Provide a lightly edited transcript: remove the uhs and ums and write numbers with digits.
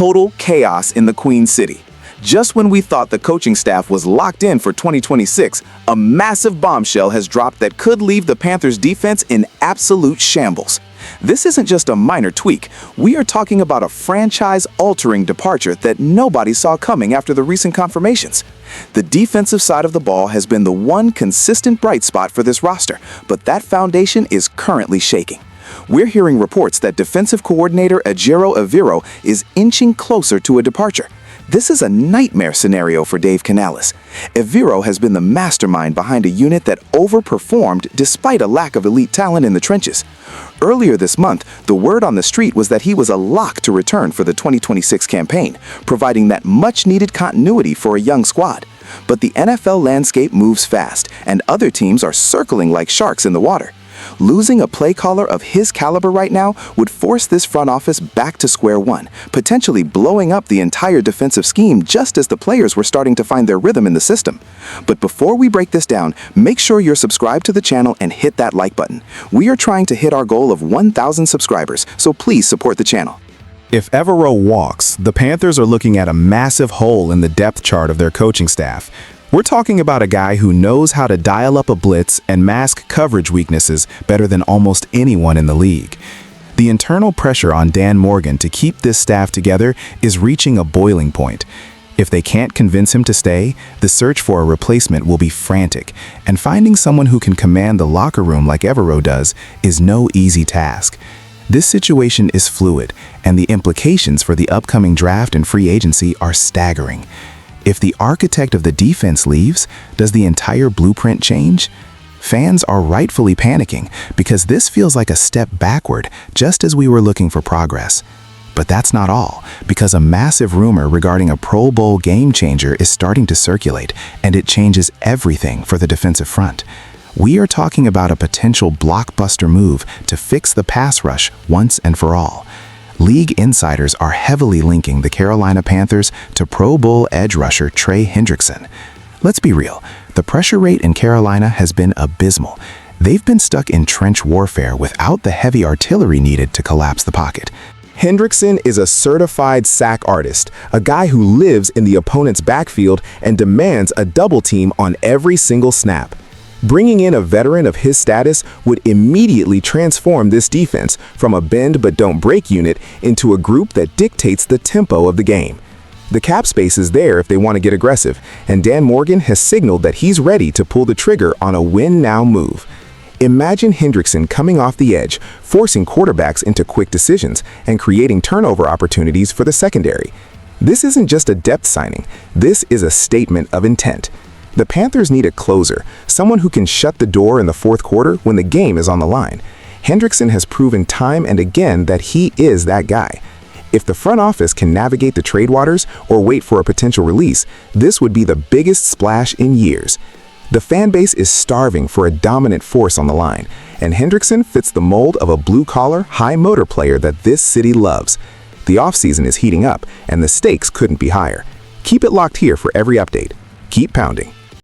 Total chaos in the Queen City. Just when we thought the coaching staff was locked in for 2026, a massive bombshell has dropped that could leave the Panthers defense in absolute shambles. This isn't just a minor tweak. We are talking about a franchise-altering departure that nobody saw coming after the recent confirmations. The defensive side of the ball has been the one consistent bright spot for this roster, but that foundation is currently shaking. We're hearing reports that defensive coordinator Ejiro Evero is inching closer to a departure. This is a nightmare scenario for Dave Canales. Evero has been the mastermind behind a unit that overperformed despite a lack of elite talent in the trenches. Earlier this month, the word on the street was that he was a lock to return for the 2026 campaign, providing that much-needed continuity for a young squad. But the NFL landscape moves fast, and other teams are circling like sharks in the water. Losing a play caller of his caliber right now would force this front office back to square one, potentially blowing up the entire defensive scheme just as the players were starting to find their rhythm in the system. But before we break this down, make sure you're subscribed to the channel and hit that like button. We are trying to hit our goal of 1,000 subscribers, so please support the channel. If Evero walks, the Panthers are looking at a massive hole in the depth chart of their coaching staff. We're talking about a guy who knows how to dial up a blitz and mask coverage weaknesses better than almost anyone in the league. The internal pressure on Dan Morgan to keep this staff together is reaching a boiling point. If they can't convince him to stay, the search for a replacement will be frantic, and finding someone who can command the locker room like Evero does is no easy task. This situation is fluid, and the implications for the upcoming draft and free agency are staggering. If the architect of the defense leaves, does the entire blueprint change? Fans are rightfully panicking because this feels like a step backward just as we were looking for progress. But that's not all, because a massive rumor regarding a Pro Bowl game changer is starting to circulate, and it changes everything for the defensive front. We are talking about a potential blockbuster move to fix the pass rush once and for all. League insiders are heavily linking the Carolina Panthers to Pro Bowl edge rusher Trey Hendrickson. Let's be real, the pressure rate in Carolina has been abysmal. They've been stuck in trench warfare without the heavy artillery needed to collapse the pocket. Hendrickson is a certified sack artist, a guy who lives in the opponent's backfield and demands a double team on every single snap. Bringing in a veteran of his status would immediately transform this defense from a bend-but-don't-break unit into a group that dictates the tempo of the game. The cap space is there if they want to get aggressive, and Dan Morgan has signaled that he's ready to pull the trigger on a win-now move. Imagine Hendrickson coming off the edge, forcing quarterbacks into quick decisions and creating turnover opportunities for the secondary. This isn't just a depth signing, this is a statement of intent. The Panthers need a closer, someone who can shut the door in the fourth quarter when the game is on the line. Hendrickson has proven time and again that he is that guy. If the front office can navigate the trade waters or wait for a potential release, this would be the biggest splash in years. The fan base is starving for a dominant force on the line, and Hendrickson fits the mold of a blue-collar, high-motor player that this city loves. The offseason is heating up, and the stakes couldn't be higher. Keep it locked here for every update. Keep pounding.